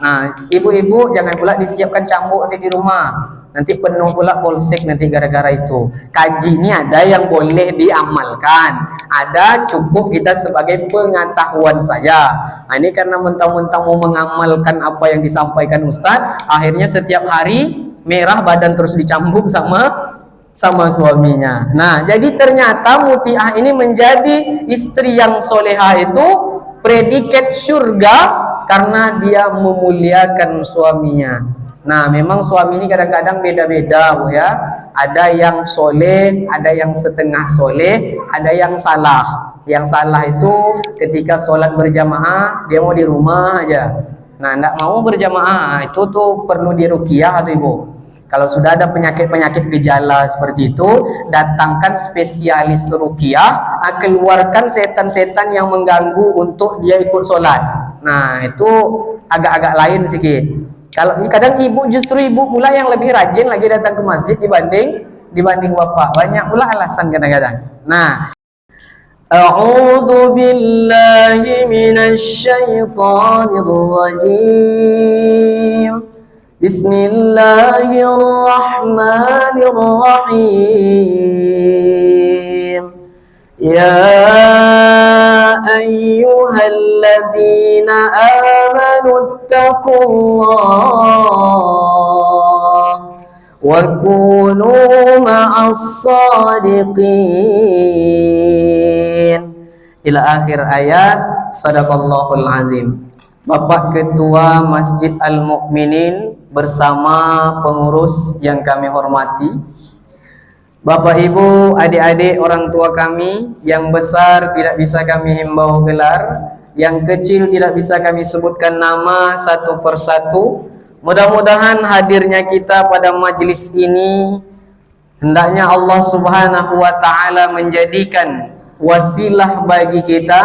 Nah, ibu-ibu jangan pula disiapkan cambuk nanti di rumah. Nanti penuh pula polsek nanti gara-gara itu. Kaji ini ada yang boleh diamalkan, ada cukup kita sebagai pengetahuan saja. Nah, ini karena mentang-mentang mau mengamalkan apa yang disampaikan Ustadz, akhirnya setiap hari merah badan terus dicambuk sama suaminya. Nah, jadi ternyata Mutiah ini menjadi istri yang solehah itu predikat surga karena dia memuliakan suaminya. Nah, memang suami ini kadang-kadang beda-beda, Bu ya. Ada yang soleh, ada yang setengah soleh, ada yang salah. Yang salah itu ketika sholat berjamaah dia mau di rumah aja. Nah, enggak mau berjamaah, itu tuh perlu diruqyah atau Ibu. Kalau sudah ada penyakit-penyakit gejala seperti itu, datangkan spesialis ruqyah, keluarkan setan-setan yang mengganggu untuk dia ikut sholat. Nah, itu agak-agak lain sedikit. Kalau kadang justru ibu pula yang lebih rajin lagi datang ke masjid dibanding bapak. Banyak pula alasan kadang-kadang. Nah, a'udzu billahi minasy syaithanir rajim. Bismillahirrahmanirrahim. Ya ayyuhalladzina amanu ittaqullah wa kunu ma'as shadiqin. Ila akhir ayat. Sadaqallahul azim. Bapak Ketua Masjid Al-Mukminin bersama pengurus yang kami hormati, Bapak Ibu, adik-adik, orang tua kami, yang besar tidak bisa kami himbau gelar, yang kecil tidak bisa kami sebutkan nama satu persatu. Mudah-mudahan hadirnya kita pada majelis ini hendaknya Allah Subhanahu wa taala menjadikan wasilah bagi kita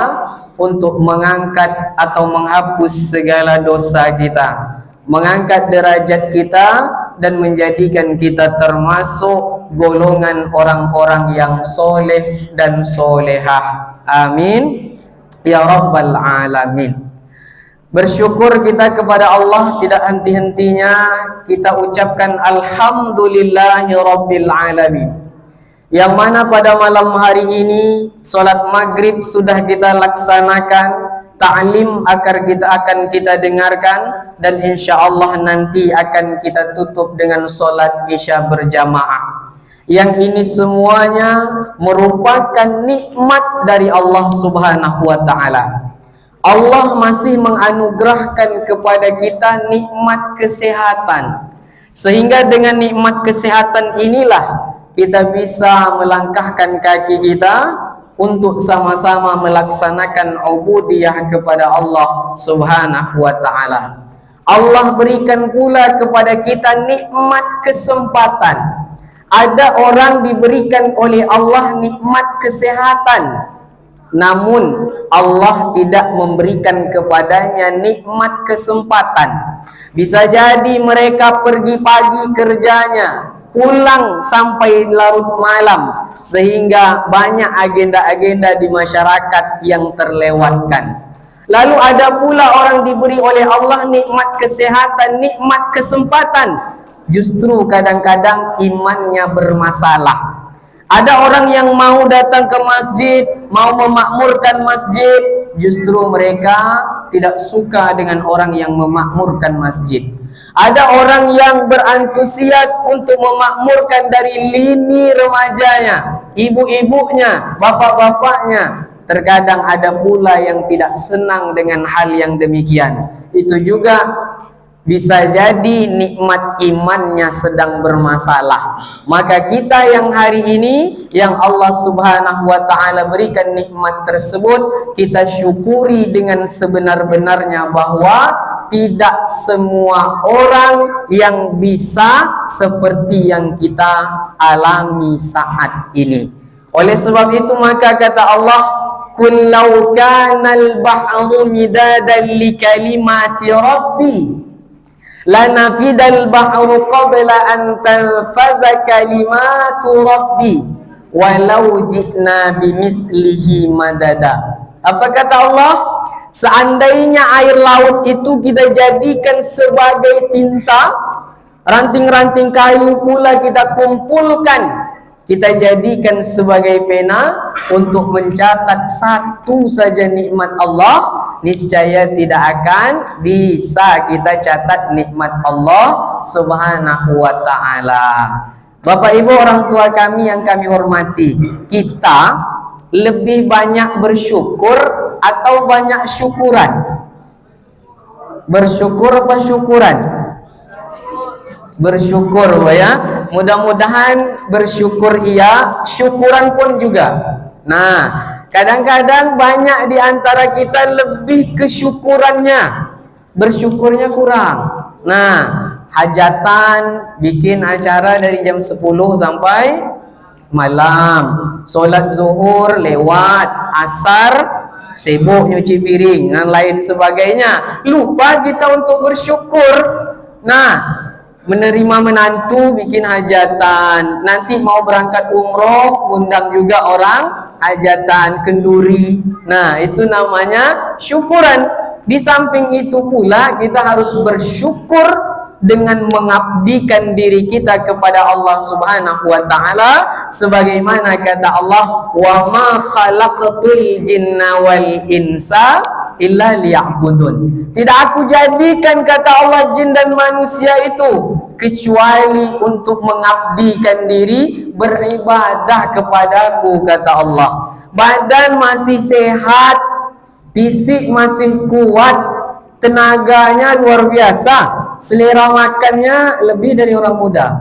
untuk mengangkat atau menghapus segala dosa kita, mengangkat derajat kita, dan menjadikan kita termasuk golongan orang-orang yang soleh dan solehah. Amin ya rabbal alamin. Bersyukur kita kepada Allah tidak henti-hentinya kita ucapkan alhamdulillahi rabbil alamin, yang mana pada malam hari ini solat maghrib sudah kita laksanakan, ta'lim akan kita dengarkan, dan insya Allah nanti akan kita tutup dengan solat isya berjamaah. Yang ini semuanya merupakan nikmat dari Allah Subhanahu wa ta'ala. Allah masih menganugerahkan kepada kita nikmat kesehatan, sehingga dengan nikmat kesehatan inilah kita bisa melangkahkan kaki kita untuk sama-sama melaksanakan ubudiyah kepada Allah Subhanahu wa ta'ala. Allah berikan pula kepada kita nikmat kesempatan. Ada orang diberikan oleh Allah nikmat kesehatan, namun Allah tidak memberikan kepadanya nikmat kesempatan. Bisa jadi mereka pergi pagi kerjanya, pulang sampai larut malam, sehingga banyak agenda-agenda di masyarakat yang terlewatkan. Lalu ada pula orang diberi oleh Allah nikmat kesehatan, nikmat kesempatan, justru kadang-kadang imannya bermasalah. Ada orang yang mau datang ke masjid, mau memakmurkan masjid, justru mereka tidak suka dengan orang yang memakmurkan masjid. Ada orang yang berantusias untuk memakmurkan dari lini remajanya, ibu-ibunya, bapak-bapaknya. Terkadang ada pula yang tidak senang dengan hal yang demikian. Itu juga bisa jadi nikmat imannya sedang bermasalah. Maka kita yang hari ini, yang Allah Subhanahu wa ta'ala berikan nikmat tersebut, kita syukuri dengan sebenar-benarnya bahwa tidak semua orang yang bisa seperti yang kita alami saat ini. Oleh sebab itu maka kata Allah, "Qul law kana al-bahru midadan li kalimati rabbi lanafidal bahru qabla an tanfadha kalimatu rabbi walau ji'na bimithlihi madada." Apa kata Allah? Seandainya air laut itu kita jadikan sebagai tinta, ranting-ranting kayu pula kita kumpulkan, kita jadikan sebagai pena untuk mencatat satu saja nikmat Allah, niscaya tidak akan bisa kita catat nikmat Allah Subhanahu wa ta'ala. Bapak ibu orang tua kami yang kami hormati, kita lebih banyak bersyukur atau banyak syukuran? Bersyukur apa syukuran? Bersyukur ya. Mudah-mudahan bersyukur iya, syukuran pun juga. Nah, kadang-kadang banyak di antara kita lebih ke syukurannya, bersyukurnya kurang. Nah, hajatan bikin acara dari jam 10 sampai malam, solat zuhur lewat, asar sibuk nyuci piring dan lain sebagainya, lupa kita untuk bersyukur. Nah, menerima menantu bikin hajatan, nanti mau berangkat umroh undang juga orang hajatan kenduri. Nah, itu namanya syukuran. Di samping itu pula kita harus bersyukur dengan mengabdikan diri kita kepada Allah Subhanahu wa ta'ala, sebagaimana kata Allah, wa ma khalaqtul jinna wal insa illa liya'budun. Tidak aku jadikan, kata Allah, jin dan manusia itu kecuali untuk mengabdikan diri, beribadah kepadaku, kata Allah. Badan masih sehat, fisik masih kuat, tenaganya luar biasa, selera makannya lebih dari orang muda.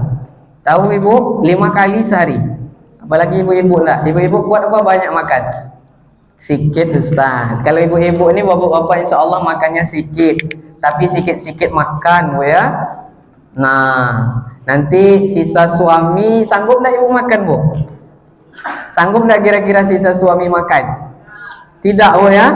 Tahu ibu, 5 kali sehari. Apalagi ibu-ibu lah, ibu-ibu kuat apa banyak makan? Sikit Ustaz. Kalau ibu-ibu ini bapak-bapak insya Allah makannya sikit, tapi sikit-sikit makan Bu ya. Nah, nanti sisa suami sanggup tak ibu makan Bu? Sanggup tak kira-kira sisa suami makan? Tidak Bu ya.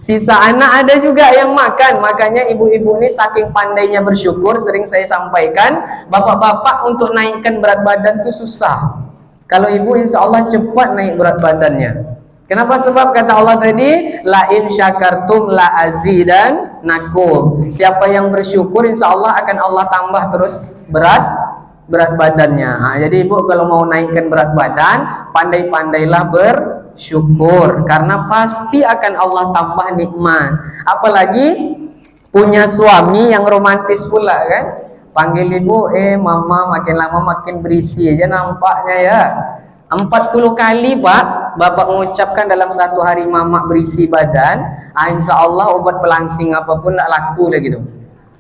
Sisa anak ada juga yang makan. Makanya ibu-ibu ini saking pandainya bersyukur, sering saya sampaikan, bapak-bapak untuk naikkan berat badan itu susah. Kalau ibu insya Allah cepat naik berat badannya. Kenapa? Sebab kata Allah tadi, la in syakartum la azidannakum. Siapa yang bersyukur insya Allah akan Allah tambah terus berat badannya. Nah, jadi ibu kalau mau naikkan berat badan, pandai-pandailah bersyukur, karena pasti akan Allah tambah nikmat. Apalagi punya suami yang romantis pula kan, panggil ibu mama, makin lama makin berisi aja nampaknya ya. 40 kali Pak bapak mengucapkan dalam satu hari mama berisi badan, insya Allah obat pelangsing apapun tak laku lagi gitu.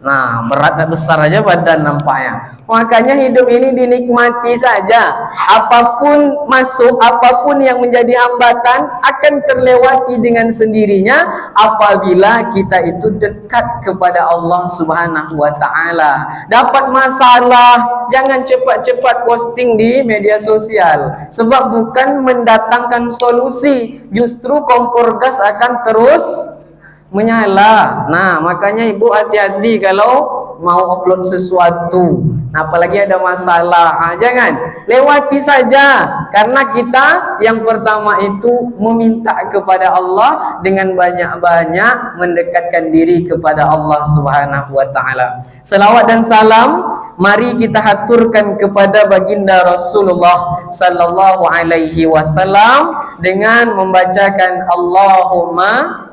Nah, berat dan besar aja badan nampaknya. Makanya hidup ini dinikmati saja. Apapun masuk, apapun yang menjadi hambatan akan terlewati dengan sendirinya apabila kita itu dekat kepada Allah Subhanahu wa ta'ala. Dapat masalah, jangan cepat-cepat posting di media sosial, sebab bukan mendatangkan solusi, justru kompor gas akan terus menyala. Nah, makanya ibu hati-hati kalau mau upload sesuatu. Nah, apalagi ada masalah, jangan lewati saja, karena kita yang pertama itu meminta kepada Allah dengan banyak-banyak mendekatkan diri kepada Allah Subhanahu wa ta'ala. Selawat dan salam mari kita haturkan kepada baginda Rasulullah sallallahu alaihi wasallam dengan membacakan Allahumma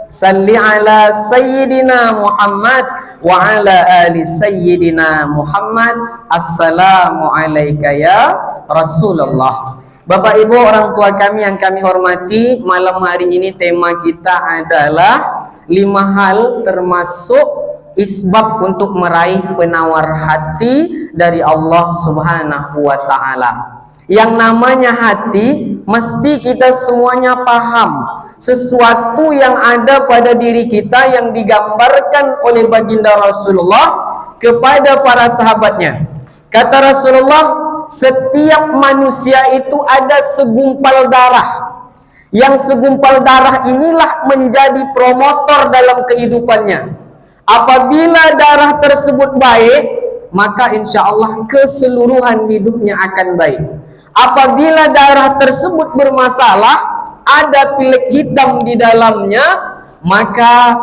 salli ala sayyidina Muhammad wa ala ali sayyidina Muhammad. Assalamu alayka ya Rasulullah. Bapak ibu orang tua kami yang kami hormati, malam hari ini tema kita adalah 5 hal termasuk isbab untuk meraih penawar hati dari Allah Subhanahu wa ta'ala. Yang namanya hati, mesti kita semuanya paham sesuatu yang ada pada diri kita yang digambarkan oleh baginda Rasulullah kepada para sahabatnya. Kata Rasulullah, setiap manusia itu ada segumpal darah. Yang segumpal darah inilah menjadi promotor dalam kehidupannya. Apabila darah tersebut baik, maka insya Allah keseluruhan hidupnya akan baik. Apabila darah tersebut bermasalah, ada pilik hitam di dalamnya, maka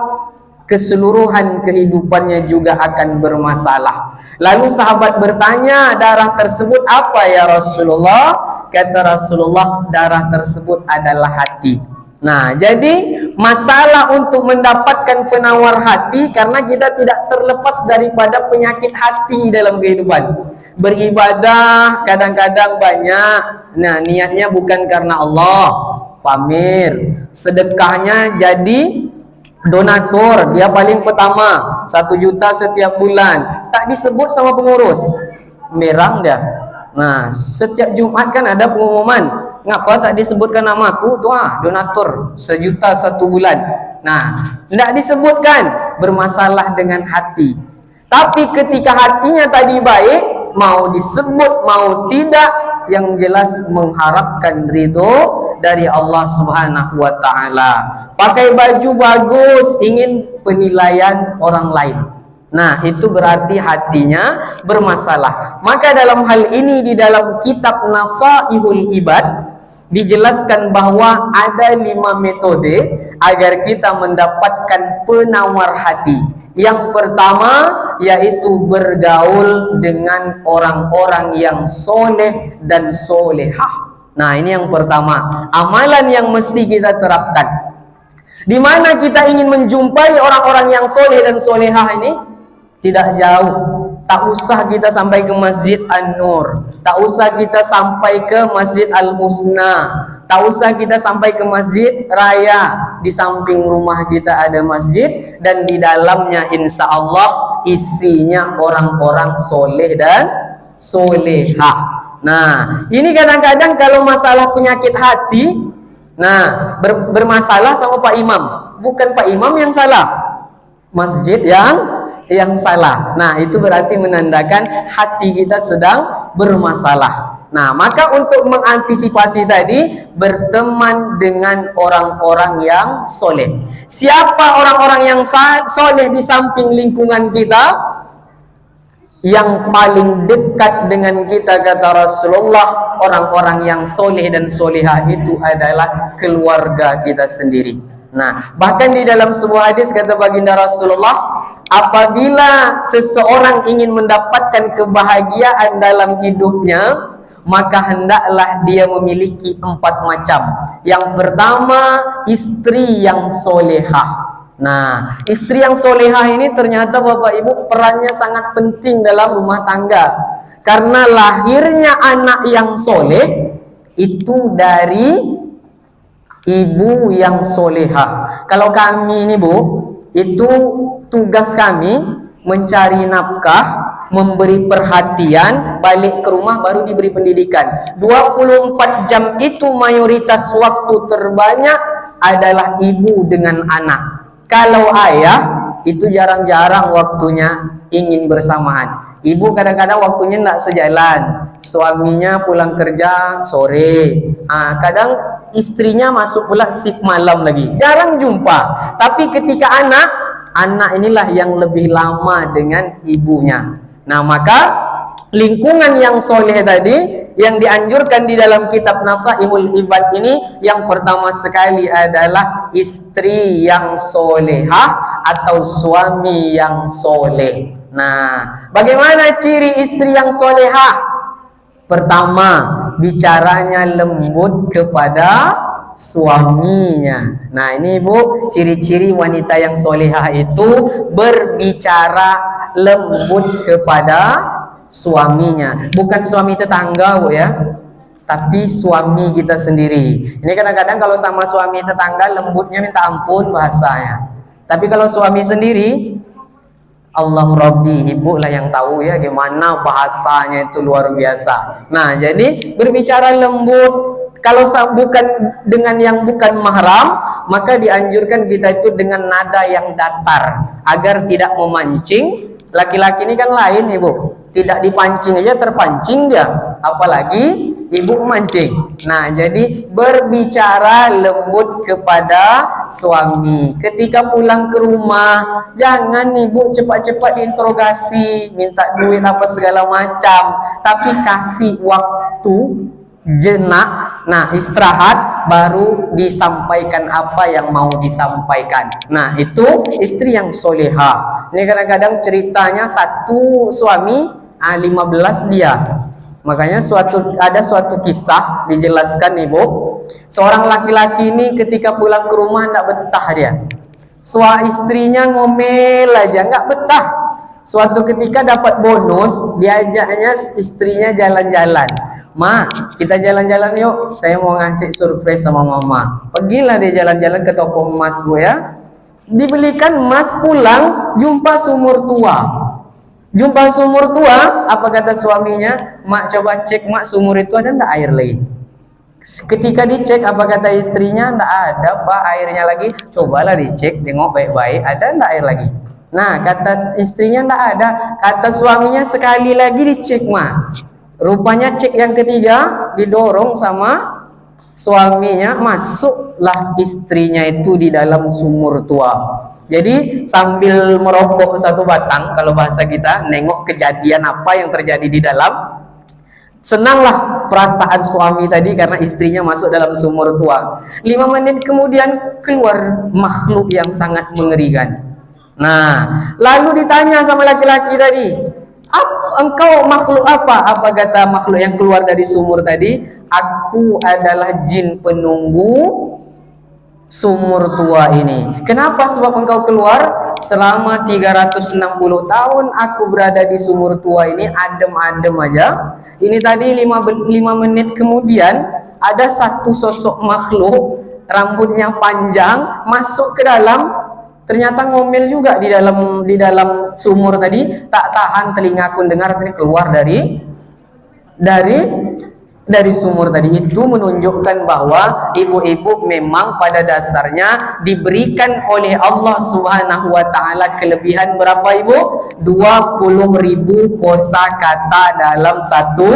keseluruhan kehidupannya juga akan bermasalah. Lalu sahabat bertanya, darah tersebut apa ya Rasulullah? Kata Rasulullah, darah tersebut adalah hati. Nah, jadi masalah untuk mendapatkan penawar hati, karena kita tidak terlepas daripada penyakit hati dalam kehidupan. Beribadah kadang-kadang banyak, nah niatnya bukan karena Allah, pamer. Sedekahnya jadi donatur, dia paling pertama 1 juta setiap bulan, tak disebut sama pengurus, merang dia. Nah, setiap Jumat kan ada pengumuman, ngapa tak disebutkan nama aku tuh, donatur 1 juta 1 bulan. Nah, tidak disebutkan, bermasalah dengan hati. Tapi ketika hatinya tadi baik, mau disebut mau tidak, yang jelas mengharapkan ridho dari Allah Subhanahu wa ta'ala. Pakai baju bagus, ingin penilaian orang lain. Nah, itu berarti hatinya bermasalah. Maka dalam hal ini di dalam kitab Nasaihul Ibad dijelaskan bahwa ada 5 metode agar kita mendapatkan penawar hati. Yang pertama yaitu bergaul dengan orang-orang yang soleh dan solehah. Nah, ini yang pertama, amalan yang mesti kita terapkan. Di mana kita ingin menjumpai orang-orang yang soleh dan solehah ini? Tidak jauh. Tak usah kita sampai ke Masjid An-Nur, tak usah kita sampai ke Masjid Al-Husna, tak usah kita sampai ke Masjid Raya. Di samping rumah kita ada masjid, dan di dalamnya insya Allah isinya orang-orang soleh dan solehah. Nah, ini kadang-kadang kalau masalah penyakit hati, nah bermasalah sama Pak Imam. Bukan Pak Imam yang salah, masjid yang salah. Nah, itu berarti menandakan hati kita sedang bermasalah. Nah, maka untuk mengantisipasi tadi, berteman dengan orang-orang yang soleh. Siapa orang-orang yang soleh di samping lingkungan kita? Yang paling dekat dengan kita, kata Rasulullah, orang-orang yang soleh dan solehah itu adalah keluarga kita sendiri. Nah, bahkan di dalam sebuah hadis kata baginda Rasulullah, apabila seseorang ingin mendapatkan kebahagiaan dalam hidupnya, maka hendaklah dia memiliki 4 macam. Yang pertama, istri yang solehah. Nah, istri yang solehah ini ternyata Bapak Ibu perannya sangat penting dalam rumah tangga. Karena lahirnya anak yang soleh itu dari ibu yang solehah. Kalau kami ini Bu, itu tugas kami mencari nafkah, memberi perhatian, balik ke rumah baru diberi pendidikan. 24 jam itu mayoritas waktu terbanyak adalah ibu dengan anak. Kalau ayah itu jarang-jarang waktunya ingin bersamaan. Ibu kadang-kadang waktunya tidak sejalan, suaminya pulang kerja sore, kadang istrinya masuk pula shift malam lagi, jarang jumpa. Tapi ketika anak inilah yang lebih lama dengan ibunya. Nah, maka lingkungan yang soleh tadi yang dianjurkan di dalam kitab Nasaihul Ibad ini, yang pertama sekali adalah istri yang solehah atau suami yang soleh. Nah, bagaimana ciri istri yang solehah? Pertama, bicaranya lembut kepada suaminya. Nah, ini Bu, ciri-ciri wanita yang solehah itu berbicara lembut kepada suaminya. Bukan suami tetangga Bu ya, tapi suami kita sendiri. Ini kadang-kadang kalau sama suami tetangga lembutnya minta ampun bahasanya. Tapi kalau suami sendiri, Allah Rabbi, ibu lah yang tahu ya gimana bahasanya itu luar biasa. Nah, jadi berbicara lembut. Kalau bukan dengan yang bukan mahram, maka dianjurkan kita itu dengan nada yang datar agar tidak memancing. Laki-laki ini kan lain Ibu, tidak dipancing aja terpancing dia, apalagi ibu memancing. Nah, jadi berbicara lembut kepada suami. Ketika pulang ke rumah, jangan ibu cepat-cepat diinterogasi, minta duit apa segala macam, tapi kasih waktu jenak, nah istirahat, baru disampaikan apa yang mau disampaikan. Nah itu istri yang soleha. Ini kadang-kadang ceritanya satu suami 15 dia. Makanya ada suatu kisah dijelaskan ibu, seorang laki-laki ini ketika pulang ke rumah tidak betah dia. Istrinya ngomel aja, nggak betah. Suatu ketika dapat bonus, diajaknya istrinya jalan-jalan. Ma, kita jalan-jalan yuk. Saya mau ngasih surprise sama mama. Pergilah dia jalan-jalan ke toko emas bu ya. Dibelikan emas, pulang jumpa sumur tua. Jumpa sumur tua, apa kata suaminya? Mak coba cek mak, sumur itu ada ndak air lagi? Ketika dicek, apa kata istrinya? Ndak ada pak airnya lagi. Cobalah dicek, tengok baik-baik, ada ndak air lagi? Nah kata istrinya ndak ada. Kata suaminya sekali lagi dicek mak. Rupanya cek yang ketiga, didorong sama suaminya, masuklah istrinya itu di dalam sumur tua. Jadi sambil merokok satu batang, kalau bahasa kita, nengok kejadian apa yang terjadi di dalam. Senanglah perasaan suami tadi karena istrinya masuk dalam sumur tua. 5 menit kemudian keluar makhluk yang sangat mengerikan. Nah, lalu ditanya sama laki-laki tadi, engkau makhluk apa? Apa kata makhluk yang keluar dari sumur tadi? Aku adalah jin penunggu sumur tua ini. Kenapa? Sebab engkau keluar selama 360 tahun aku berada di sumur tua ini adem-adem aja. Ini tadi 5 menit kemudian ada satu sosok makhluk rambutnya panjang masuk ke dalam, ternyata ngomel juga di dalam sumur tadi. Tak tahan telingaku dengar tadi keluar dari sumur tadi. Itu menunjukkan bahwa ibu-ibu memang pada dasarnya diberikan oleh Allah Subhanahu wa taala kelebihan berapa ibu? 20.000 kosakata dalam satu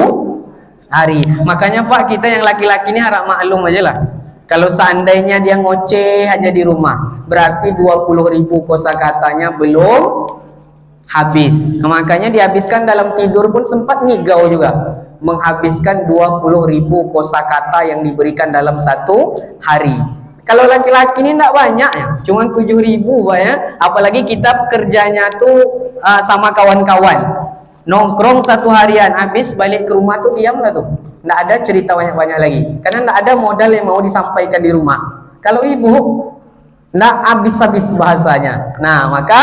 hari. Makanya Pak, kita yang laki-laki ini harap maklum aja lah. Kalau seandainya dia ngoceh aja di rumah, berarti 20.000 kosakatanya belum habis. Makanya dihabiskan dalam tidur pun sempat ngigau juga, menghabiskan 20.000 kosakata yang diberikan dalam satu hari. Kalau laki-laki ini tidak banyak ya, cuma 7.000 Pak ya. Apalagi kita kerjanya tuh sama kawan-kawan, nongkrong satu harian, habis balik ke rumah tuh diam lah tuh, tidak ada cerita banyak-banyak lagi, karena tidak ada modal yang mau disampaikan di rumah. Kalau ibu tidak habis-habis bahasanya. Nah maka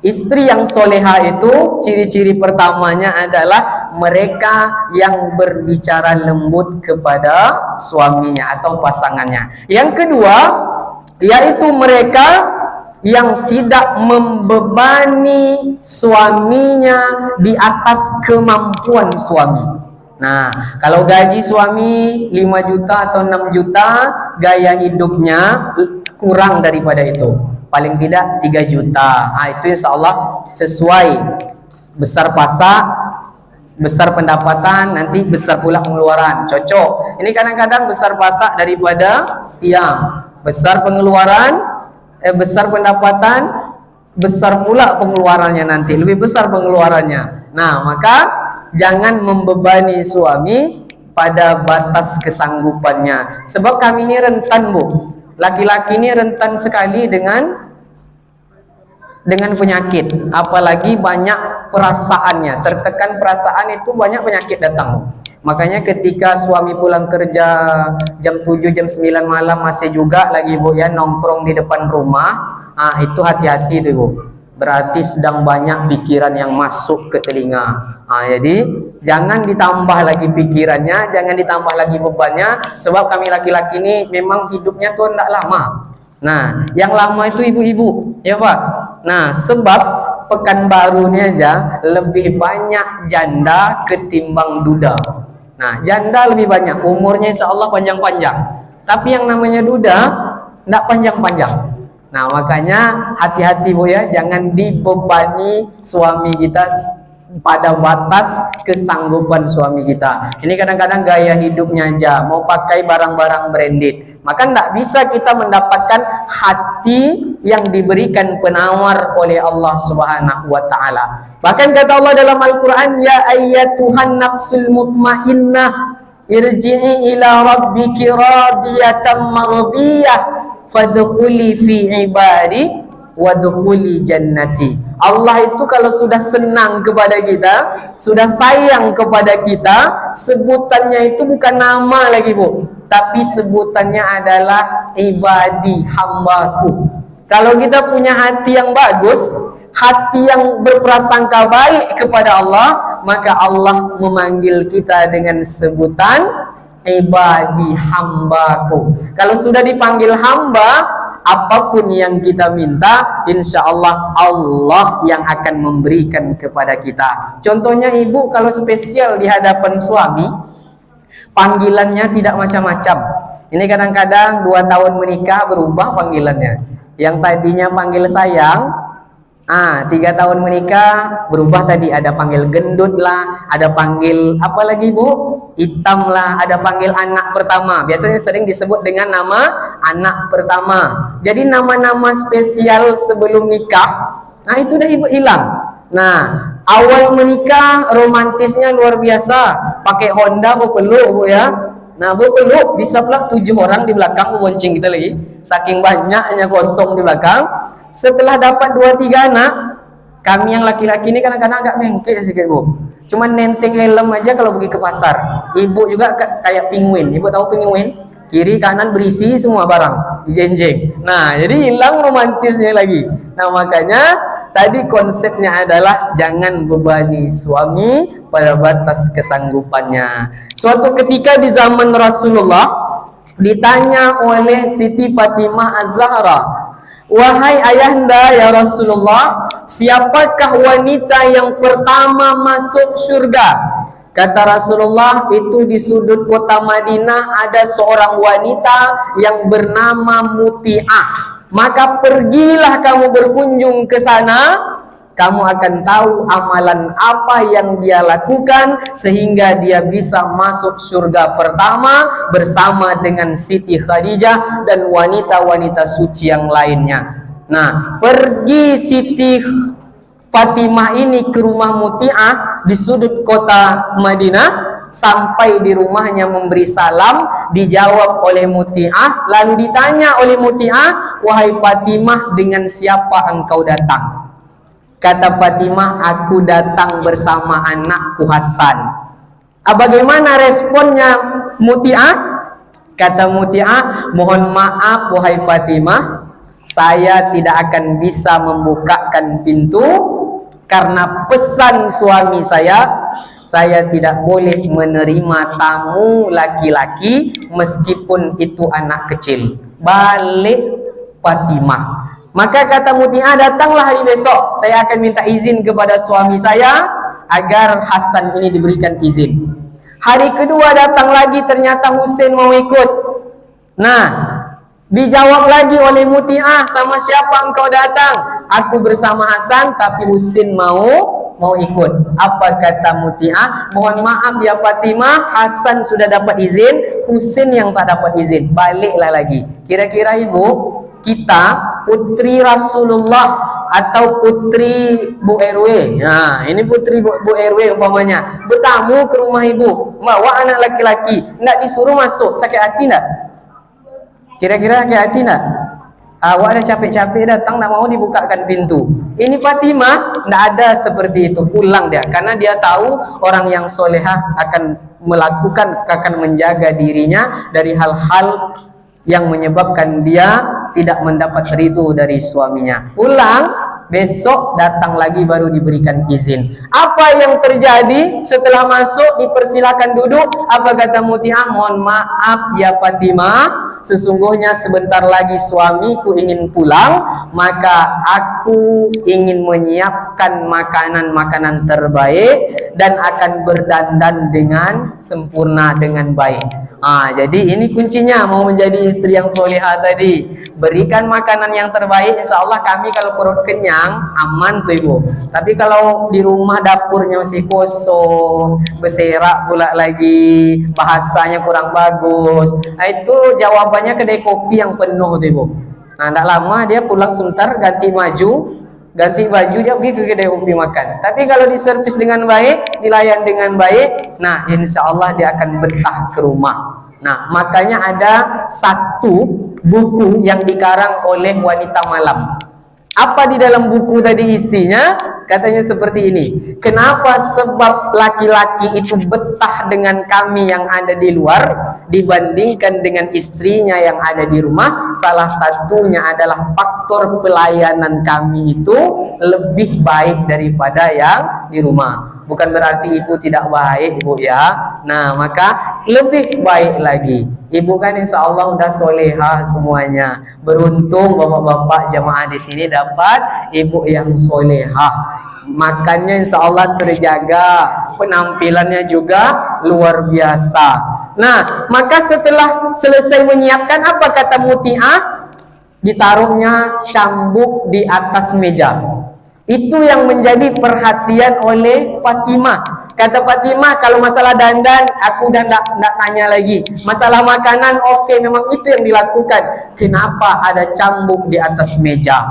istri yang soleha itu ciri-ciri pertamanya adalah mereka yang berbicara lembut kepada suaminya atau pasangannya. Yang kedua yaitu mereka yang tidak membebani suaminya di atas kemampuan suami. Nah, kalau gaji suami 5 juta atau 6 juta, gaya hidupnya kurang daripada itu. Paling tidak 3 juta. Nah, itu insya Allah sesuai. Besar pasak, besar pendapatan, nanti besar pula pengeluaran. Cocok. Ini kadang-kadang besar pasak daripada tiang. Besar pengeluaran, besar pendapatan, besar pula pengeluarannya nanti, lebih besar pengeluarannya. Nah maka jangan membebani suami pada batas kesanggupannya, sebab kami ini rentan bu, laki-laki ini rentan sekali dengan penyakit, apalagi banyak perasaannya, tertekan perasaan itu banyak penyakit datang. Makanya ketika suami pulang kerja jam 7, jam 9 malam masih juga lagi bu ya nongkrong di depan rumah, itu hati-hati tuh bu, berarti sedang banyak pikiran yang masuk ke telinga. Jadi jangan ditambah lagi pikirannya, jangan ditambah lagi bebannya, sebab kami laki-laki ini memang hidupnya tuh tidak lama. Nah yang lama itu ibu-ibu ya Pak. Nah sebab Pekanbaru ini aja lebih banyak janda ketimbang duda. Nah janda lebih banyak, umurnya insya Allah panjang-panjang, tapi yang namanya duda tidak panjang-panjang. Nah makanya hati-hati bu ya, jangan dibebani suami kita pada batas kesanggupan suami kita. Ini kadang-kadang gaya hidupnya aja mau pakai barang-barang branded, maka tidak bisa kita mendapatkan hati yang diberikan penawar oleh Allah Subhanahu wa taala. Bahkan kata Allah dalam Al-Qur'an, ya ayyatuhan nafsul mutmainnah irji'i ila rabbiki radiyatan mardiyah fadkhuli fi ibadi wadkhuli jannati. Allah itu kalau sudah senang kepada kita, sudah sayang kepada kita, sebutannya itu bukan nama lagi, Bu, tapi sebutannya adalah ibadi, hambaku. Kalau kita punya hati yang bagus, hati yang berprasangka baik kepada Allah, maka Allah memanggil kita dengan sebutan ibadi, hambaku. Kalau sudah dipanggil hamba, apapun yang kita minta, insya Allah Allah yang akan memberikan kepada kita. Contohnya ibu kalau spesial di hadapan suami, panggilannya tidak macam-macam. Ini kadang-kadang 2 tahun menikah berubah panggilannya. Yang tadinya panggil sayang, 3 tahun menikah berubah, tadi ada panggil gendut lah, ada panggil apa lagi, Bu? Hitam lah, ada panggil anak pertama. Biasanya sering disebut dengan nama anak pertama. Jadi nama-nama spesial sebelum nikah, itu udah ibu hilang. Nah, awal menikah romantisnya luar biasa, pakai Honda bu peluk, Bu ya. Nah, bu peluk bisa pula 7 orang di belakang bonceng kita lagi, saking banyaknya kosong di belakang. Setelah dapat 2-3 anak, kami yang laki-laki ini kadang-kadang agak mengkek sedikit, Bu. Cuma nenteng helm aja kalau pergi ke pasar. Ibu juga kayak penguin. Ibu tahu penguin? Kiri kanan berisi semua barang, dijenjeng. Nah, jadi hilang romantisnya lagi. Nah, makanya tadi konsepnya adalah jangan bebani suami pada batas kesanggupannya. Suatu ketika di zaman Rasulullah ditanya oleh Siti Fatimah Az-Zahra, "Wahai ayahanda ya Rasulullah, siapakah wanita yang pertama masuk surga?" Kata Rasulullah, itu di sudut kota Madinah ada seorang wanita yang bernama Muti'ah. Maka pergilah kamu berkunjung ke sana, kamu akan tahu amalan apa yang dia lakukan sehingga dia bisa masuk surga pertama bersama dengan Siti Khadijah dan wanita-wanita suci yang lainnya. Nah, pergi Siti Fatimah ini ke rumah Muti'ah di sudut kota Madinah, sampai di rumahnya memberi salam, dijawab oleh Muti'ah, lalu ditanya oleh Muti'ah, "Wahai Fatimah, dengan siapa engkau datang?" Kata Fatimah, "Aku datang bersama anakku Hasan." Bagaimana responnya Muti'ah? Kata Muti'ah, "Mohon maaf wahai Fatimah, saya tidak akan bisa membukakan pintu karena pesan suami saya tidak boleh menerima tamu laki-laki meskipun itu anak kecil." Balik Fatimah. Maka kata Muti'ah, "Datanglah hari besok, saya akan minta izin kepada suami saya agar Hasan ini diberikan izin." Hari kedua datang lagi, ternyata Husain mau ikut. Nah, dijawab lagi oleh Muti'ah, "Sama siapa engkau datang?" "Aku bersama Hasan, tapi Husain mau ikut." Apa kata Muti'ah? "Mohon maaf ya Fatimah, Hasan sudah dapat izin, Husain yang tak dapat izin." Baliklah lagi. Kira-kira ibu, kita putri Rasulullah atau putri Bu RW, nah ini putri Bu RW umpamanya, bertamu ke rumah ibu, bawa anak laki-laki, nggak disuruh masuk, sakit hati nggak? Kira-kira sakit hati nggak? Awak ada capek-capek datang, tak mau dibukakan pintu. Ini Fatimah nggak ada seperti itu, pulang dia, karena dia tahu orang yang solehah akan melakukan, akan menjaga dirinya dari hal-hal yang menyebabkan dia tidak mendapat ridho dari suaminya. Pulang, besok datang lagi baru diberikan izin. Apa yang terjadi setelah masuk dipersilakan duduk? Apa kata Muti'ah? "Mohon maaf ya Fatimah, sesungguhnya sebentar lagi suamiku ingin pulang, maka aku ingin menyiapkan makanan-makanan terbaik dan akan berdandan dengan sempurna dengan baik." Jadi ini kuncinya mau menjadi istri yang solehah tadi. Berikan makanan yang terbaik, insya Allah kami kalau perut kenyang aman tuh ibu. Tapi kalau di rumah dapurnya masih kosong, berserak pula lagi, bahasanya kurang bagus, itu jawabannya kedai kopi yang penuh tuh ibu. Nah, tidak lama dia pulang sebentar ganti baju, ganti baju dia pergi ke kedai kopi makan. Tapi kalau diservis dengan baik, dilayan dengan baik, nah insya Allah dia akan betah ke rumah. Nah makanya ada satu buku yang dikarang oleh wanita malam. Apa di dalam buku tadi isinya? Katanya seperti ini. Kenapa sebab laki-laki itu betah dengan kami yang ada di luar dibandingkan dengan istrinya yang ada di rumah? Salah satunya adalah faktor pelayanan kami itu lebih baik daripada yang di rumah. Bukan berarti ibu tidak baik, Bu ya. Nah, maka lebih baik lagi. Ibu kan insya Allah udah soleha semuanya. Beruntung bapak-bapak jamaah di sini dapat ibu yang soleha. Makannya insya Allah terjaga, penampilannya juga luar biasa. Nah, maka setelah selesai menyiapkan, apa kata Muti'ah? Ditaruhnya cambuk di atas meja. Itu yang menjadi perhatian oleh Fatimah. Kata Fatimah, kalau masalah dandan aku udah nggak tanya lagi. Masalah makanan oke, memang itu yang dilakukan. Kenapa ada cambuk di atas meja?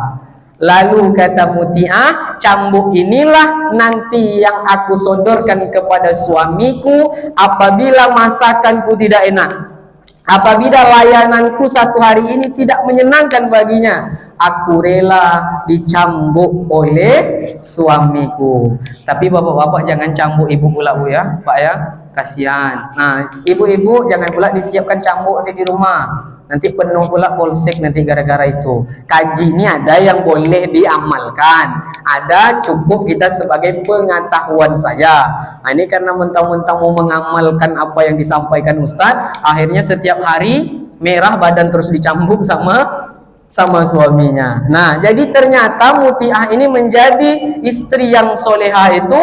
Lalu kata Muti'ah, cambuk inilah nanti yang aku sodorkan kepada suamiku apabila masakanku tidak enak. Apabila layananku satu hari ini tidak menyenangkan baginya, aku rela dicambuk oleh suamiku. Tapi bapak-bapak jangan cambuk ibu pula, Bu ya, Pak ya, kasihan. Nah, ibu-ibu jangan pula disiapkan cambuk nanti di rumah. Nanti penuh pula polsek nanti gara-gara itu. Kaji ini ada yang boleh diamalkan, ada cukup kita sebagai pengetahuan saja. Nah, ini karena mentang-mentang mau mengamalkan apa yang disampaikan Ustadz, akhirnya setiap hari merah badan terus dicambuk sama suaminya. Nah, jadi ternyata Muti'ah ini menjadi istri yang soleha itu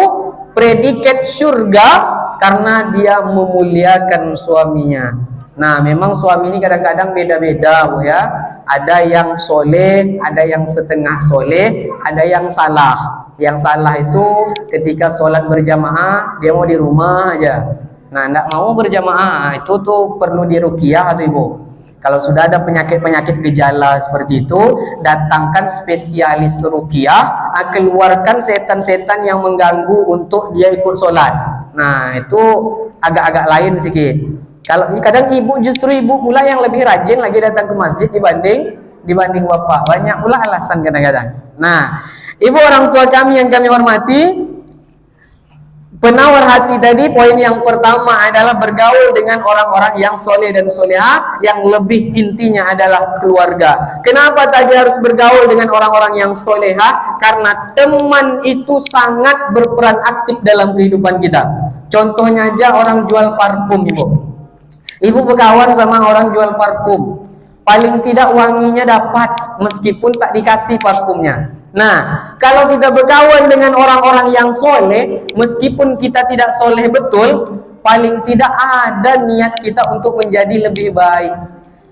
predikat surga karena dia memuliakan suaminya. Nah, memang suami ini kadang-kadang beda-beda, Bu ya. Ada yang soleh, ada yang setengah soleh, ada yang salah. Yang salah itu ketika sholat berjamaah, dia mau di rumah aja. Nah, enggak mau berjamaah, itu tuh perlu diruqyah atau Ibu. Kalau sudah ada penyakit-penyakit gejala seperti itu, datangkan spesialis ruqyah, keluarkan setan-setan yang mengganggu untuk dia ikut sholat. Nah, itu agak-agak lain sedikit. Kalau kadang justru ibu pula yang lebih rajin lagi datang ke masjid dibanding bapak. Banyak pula alasan kadang-kadang. Nah, ibu orang tua kami yang kami hormati, penawar hati tadi poin yang pertama adalah bergaul dengan orang-orang yang soleh dan soleha, yang lebih intinya adalah keluarga. Kenapa tadi harus bergaul dengan orang-orang yang soleha? Karena teman itu sangat berperan aktif dalam kehidupan kita. Contohnya aja orang jual parfum, Ibu. Ibu berkawan sama orang jual parfum, paling tidak wanginya dapat meskipun tak dikasih parfumnya. Nah, kalau kita berkawan dengan orang-orang yang soleh, meskipun kita tidak soleh betul, paling tidak ada niat kita untuk menjadi lebih baik.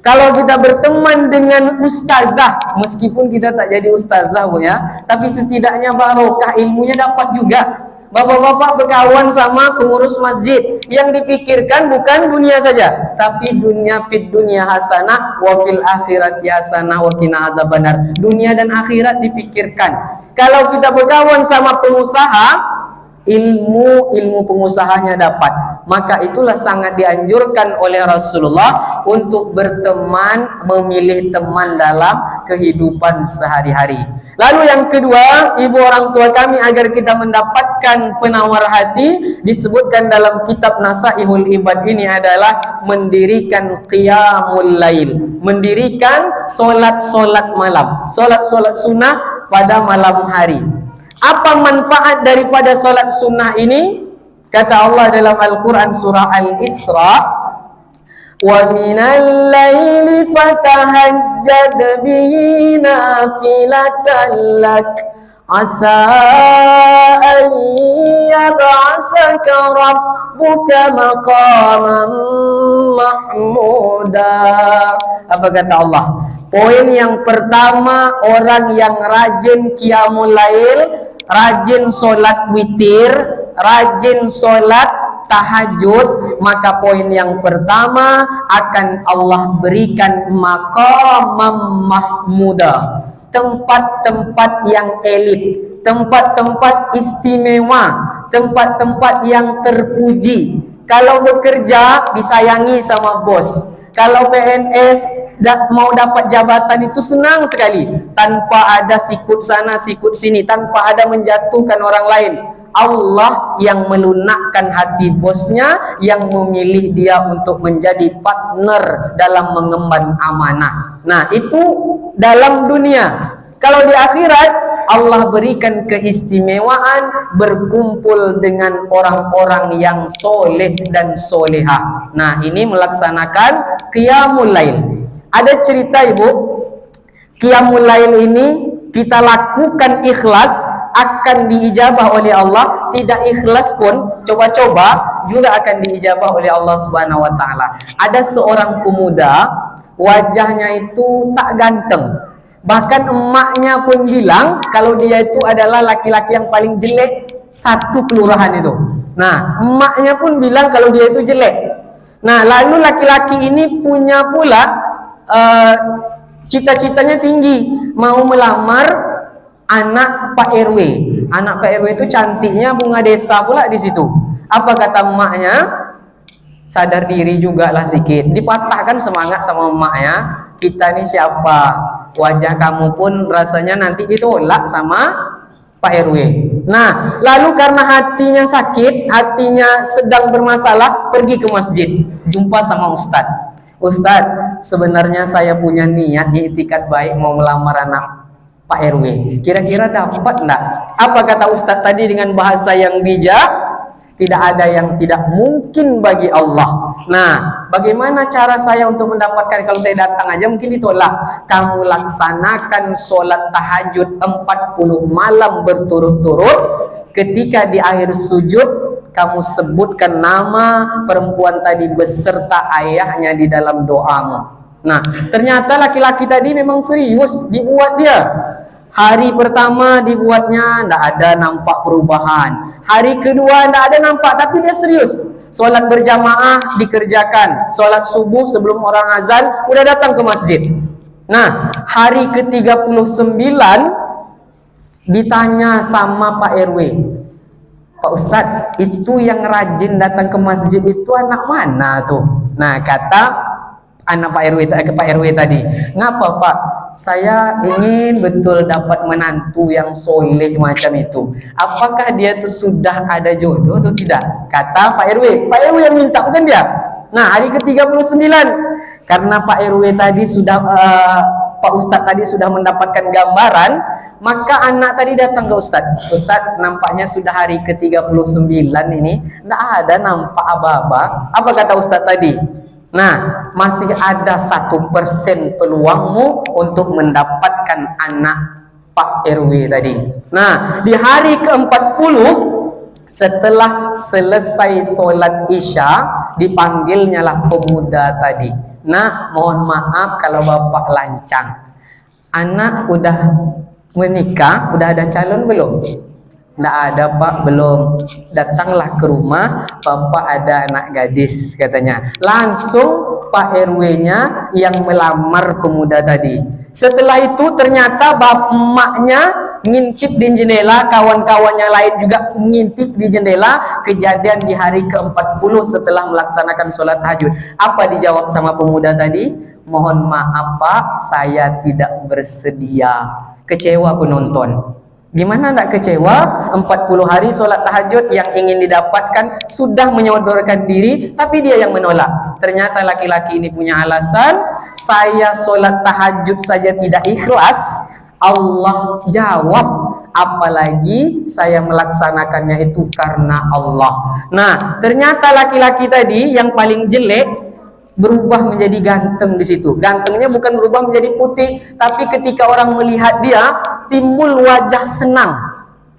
Kalau kita berteman dengan ustazah, meskipun kita tak jadi ustazah, Bu ya, tapi setidaknya barokah ilmunya dapat juga. Bapak-bapak berkawan sama pengurus masjid, yang dipikirkan bukan dunia saja, tapi dunia fid dunia hasanah wa fil akhirati hasanah wa qina adzabannar. Dunia dan akhirat dipikirkan. Kalau kita berkawan sama pengusaha, ilmu pengusahanya dapat. Maka itulah sangat dianjurkan oleh Rasulullah untuk berteman, memilih teman dalam kehidupan sehari-hari. Lalu yang kedua, ibu orang tua kami, agar kita mendapatkan penawar hati, disebutkan dalam kitab Nasaihul Ibad ini adalah mendirikan qiyamul lail, mendirikan solat-solat malam, solat-solat sunnah pada malam hari. Apa manfaat daripada solat sunnah ini? Kata Allah dalam Al-Quran surah Al-Isra, wa minal laili fatahajjad bihi nafilatan lak asa an yab'asaka rabbuka maqaman mahmuda. Apa kata Allah? Poin yang pertama, orang yang rajin qiyamul lail, rajin solat witir, rajin solat tahajud, maka poin yang pertama akan Allah berikan maqamam mahmuda, tempat-tempat yang elit, tempat-tempat istimewa, tempat-tempat yang terpuji. Kalau bekerja disayangi sama bos. Kalau PNS mau dapat jabatan itu senang sekali, tanpa ada sikut sana sikut sini, tanpa ada menjatuhkan orang lain. Allah yang melunakkan hati bosnya, yang memilih dia untuk menjadi partner dalam mengemban amanah. Nah, itu dalam dunia. Kalau di akhirat, Allah berikan keistimewaan berkumpul dengan orang-orang yang soleh dan soleha. Nah, ini melaksanakan qiyamul lail. Ada cerita ibu, qiyamul lail ini kita lakukan ikhlas, akan diijabah oleh Allah. Tidak ikhlas pun, coba-coba juga akan diijabah oleh Allah Subhanahu wa taala. Ada seorang pemuda, wajahnya itu tak ganteng. Bahkan emaknya pun bilang kalau dia itu adalah laki-laki yang paling jelek satu kelurahan itu. Nah, emaknya pun bilang kalau dia itu jelek. Nah, lalu laki-laki ini punya pula cita-citanya tinggi, mau melamar anak Pak RW. Anak Pak RW itu cantiknya bunga desa pula di situ. Apa kata emaknya? Sadar diri juga lah sedikit. Dipatahkan semangat sama emaknya. Kita ini siapa? Wajah kamu pun rasanya nanti ditolak sama Pak RW. Nah, lalu karena hatinya sakit, hatinya sedang bermasalah, pergi ke masjid, jumpa sama Ustadz. Ustadz, sebenarnya saya punya niat, i'tikad baik mau melamar anak Pak RW. Kira-kira dapat enggak? Apa kata Ustadz tadi dengan bahasa yang bijak? Tidak ada yang tidak mungkin bagi Allah. Nah, bagaimana cara saya untuk mendapatkan? Kalau saya datang aja mungkin ditolak. Kamu laksanakan sholat tahajud 40 malam berturut-turut. Ketika di akhir sujud, kamu sebutkan nama perempuan tadi beserta ayahnya di dalam doamu. Nah, ternyata laki-laki tadi memang serius dibuat dia. Hari pertama dibuatnya, tidak ada nampak perubahan. Hari kedua tidak ada nampak, tapi dia serius. Sholat berjamaah dikerjakan. Sholat subuh sebelum orang azan, udah datang ke masjid. Nah, hari ke-39 ditanya sama Pak RW. Pak Ustadz, itu yang rajin datang ke masjid itu anak mana tuh? Nah, kata anak Pak RW tadi, ngapa Pak? Saya ingin betul dapat menantu yang soleh macam itu. Apakah dia itu sudah ada jodoh atau tidak? Kata Pak RW. Pak RW yang minta, bukan dia. Nah, hari ke-39, karena Pak RW tadi sudah Pak Ustadz tadi sudah mendapatkan gambaran, maka anak tadi datang ke Ustadz. Ustadz, nampaknya sudah hari ke-39 ini tidak ada nampak aba-aba. Apa kata Ustadz tadi? Nah, masih ada 1% peluangmu untuk mendapatkan anak Pak RW tadi. Nah, di hari ke-40 setelah selesai sholat isya, dipanggilnya lah pemuda tadi. Nah, mohon maaf kalau bapak lancang. Anak udah menikah, udah ada calon belum? Tidak ada Pak, belum. Datanglah ke rumah, Bapak ada anak gadis katanya. Langsung Pak RW-nya yang melamar pemuda tadi. Setelah itu ternyata emaknya ngintip di jendela, kawan-kawannya lain juga ngintip di jendela. Kejadian di hari ke-40 setelah melaksanakan sholat tahajud. Apa dijawab sama pemuda tadi? Mohon maaf Pak, saya tidak bersedia. Kecewa penonton. Gimana tidak kecewa? 40 hari sholat tahajud yang ingin didapatkan, sudah menyodorkan diri, tapi dia yang menolak. Ternyata laki-laki ini punya alasan, saya sholat tahajud saja tidak ikhlas, Allah jawab, apalagi saya melaksanakannya itu karena Allah. Nah, ternyata laki-laki tadi yang paling jelek berubah menjadi ganteng di situ. Gantengnya bukan berubah menjadi putih, tapi ketika orang melihat dia, timbul wajah senang,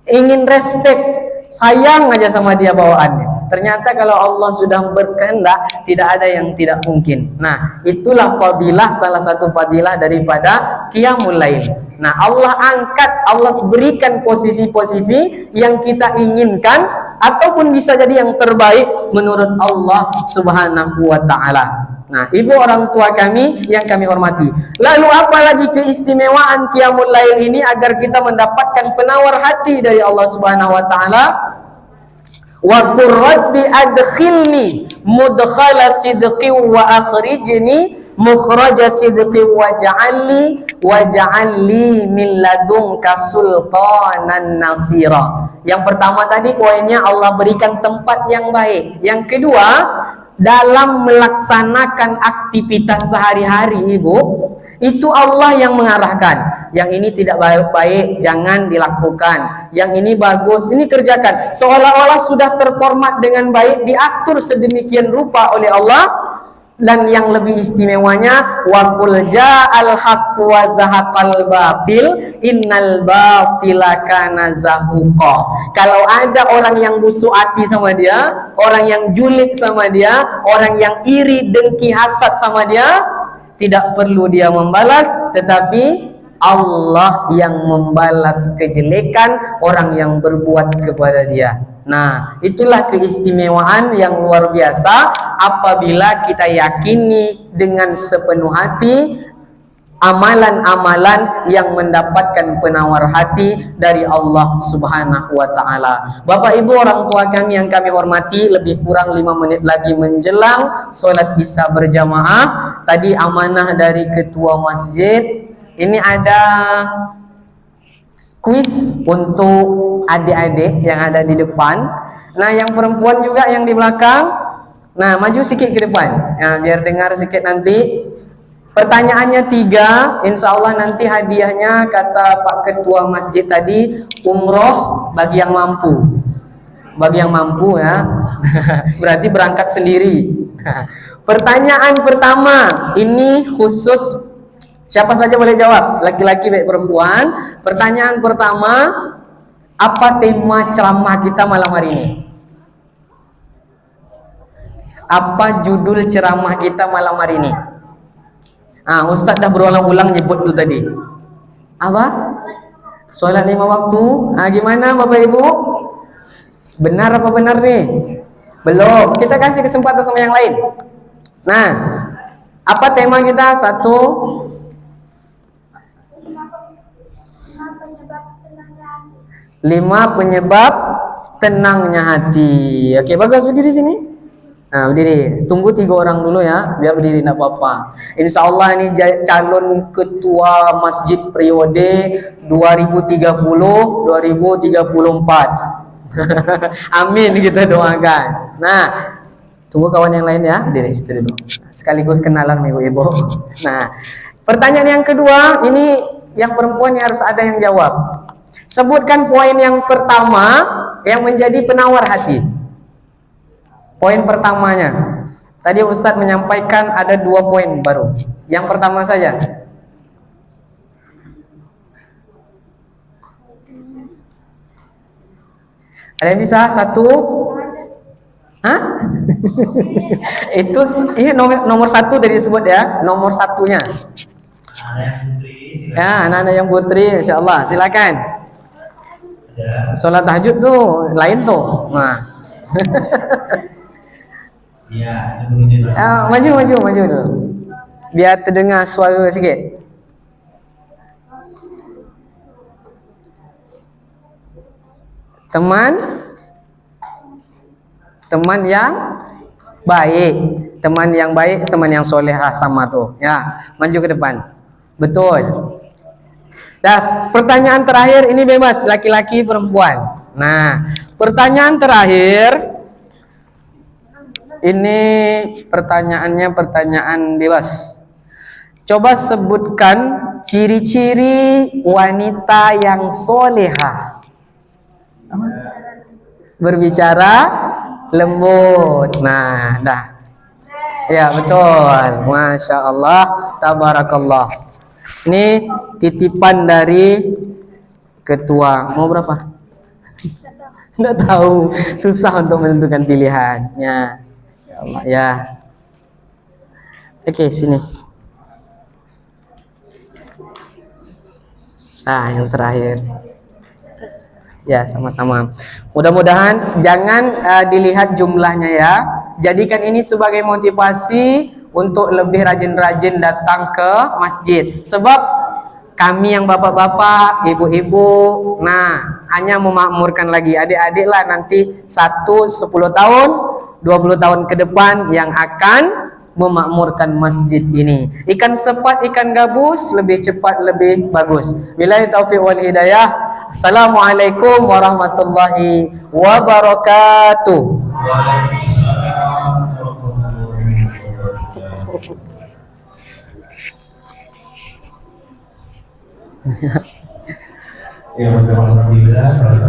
ingin respect, sayang aja sama dia bawaannya. Ternyata kalau Allah sudah berkehendak, tidak ada yang tidak mungkin. Nah, itulah fadilah, salah satu fadilah daripada qiyamul lail. Nah, Allah angkat, Allah berikan posisi-posisi yang kita inginkan, ataupun bisa jadi yang terbaik menurut Allah Subhanahu wa taala. Nah, ibu orang tua kami yang kami hormati. Lalu apa lagi keistimewaan Qiyamul Lail ini agar kita mendapatkan penawar hati dari Allah Subhanahu wa taala? Wa qur rabbi adkhilni mudkhala sidqi wa akhrijni mukhraja sidqi waj'alni min ladunka sultanan nasira. Yang pertama tadi poinnya Allah berikan tempat yang baik. Yang kedua, dalam melaksanakan aktivitas sehari-hari ibu, itu Allah yang mengarahkan. Yang ini tidak baik, jangan dilakukan. Yang ini bagus, ini kerjakan. Seolah-olah sudah terformat dengan baik, diatur sedemikian rupa oleh Allah. Dan yang lebih istimewanya, wa qul ja'al haqqu wa zahaqal batil innal batila kana zahuqa. Kalau ada orang yang busuk hati sama dia, orang yang julid sama dia, orang yang iri, dengki, hasad sama dia, tidak perlu dia membalas, tetapi Allah yang membalas kejelekan orang yang berbuat kepada dia. Nah, itulah keistimewaan yang luar biasa apabila kita yakini dengan sepenuh hati amalan-amalan yang mendapatkan penawar hati dari Allah Subhanahu wa taala. Bapak Ibu orang tua kami yang kami hormati, lebih kurang 5 menit lagi menjelang sholat Isya berjamaah. Tadi amanah dari ketua masjid. Ini ada kuis untuk adik-adik yang ada di depan. Nah, yang perempuan juga yang di belakang. Nah, maju sedikit ke depan. Nah, biar dengar sedikit nanti. Pertanyaannya 3. Insya Allah nanti hadiahnya kata Pak Ketua Masjid tadi, umroh bagi yang mampu. Bagi yang mampu ya. Berarti berangkat sendiri. Pertanyaan pertama ini khusus. Siapa saja boleh jawab, laki-laki baik perempuan. Pertanyaan pertama, apa tema ceramah kita malam hari ini? Apa judul ceramah kita malam hari ini? Ustaz dah berulang-ulang nyebut tu tadi. Apa? Solat 5 waktu. Gimana Bapak Ibu? Benar apa benar nih? Belum. Kita kasih kesempatan sama yang lain. Nah, apa tema kita? 1. 5 penyebab tenangnya hati. Oke, bagus, berdiri sini. Nah, berdiri. Tunggu 3 orang dulu ya, biar berdiri, tidak apa-apa. Insya Allah ini calon ketua masjid periode 2030-2034. Amin, kita doakan. Nah, tunggu kawan yang lain ya, berdiri situ dulu. Sekaligus kenalan ibu-ibu. Nah, pertanyaan yang kedua, ini yang perempuan yang harus ada yang jawab. Sebutkan poin yang pertama yang menjadi penawar hati. Poin pertamanya. Tadi Ustadz menyampaikan ada 2 poin baru. Yang pertama saja. Ada yang bisa? 1? Hah? Itu ini nomor 1 dari disebut ya. Nomor 1-nya. Ya, anak-anak yang putri, insya Allah. Silakan. Sholat tahajud tuh lain tuh. Nah. Maju dulu. Biar terdengar suara sikit. Teman yang baik. Teman yang baik, teman yang solehah sama tuh. Ya, maju ke depan. Betul. Nah, pertanyaan terakhir ini bebas, laki-laki perempuan. Nah, pertanyaan terakhir ini pertanyaan bebas. Coba sebutkan ciri-ciri wanita yang solehah. Berbicara lembut. Nah, dah. Ya, betul. Masya Allah, tabarakallah. Ini titipan dari ketua. Mau berapa? Tidak tahu. Susah untuk menentukan pilihan. Ya. Allah, ya. Oke, sini. Yang terakhir. Ya, sama-sama. Mudah-mudahan jangan dilihat jumlahnya ya. Jadikan ini sebagai motivasi untuk lebih rajin-rajin datang ke masjid. Sebab kami yang bapak-bapak, ibu-ibu, nah hanya memakmurkan lagi adik-adik lah nanti 10 tahun, 20 tahun ke depan yang akan memakmurkan masjid ini. Ikan sepat, ikan gabus lebih cepat, lebih bagus. Billahi taufiq wal hidayah. Assalamualaikum warahmatullahi wabarakatuh. Waalaikumsalam warahmatullahi wabarakatuh. Ya, alhamdulillah.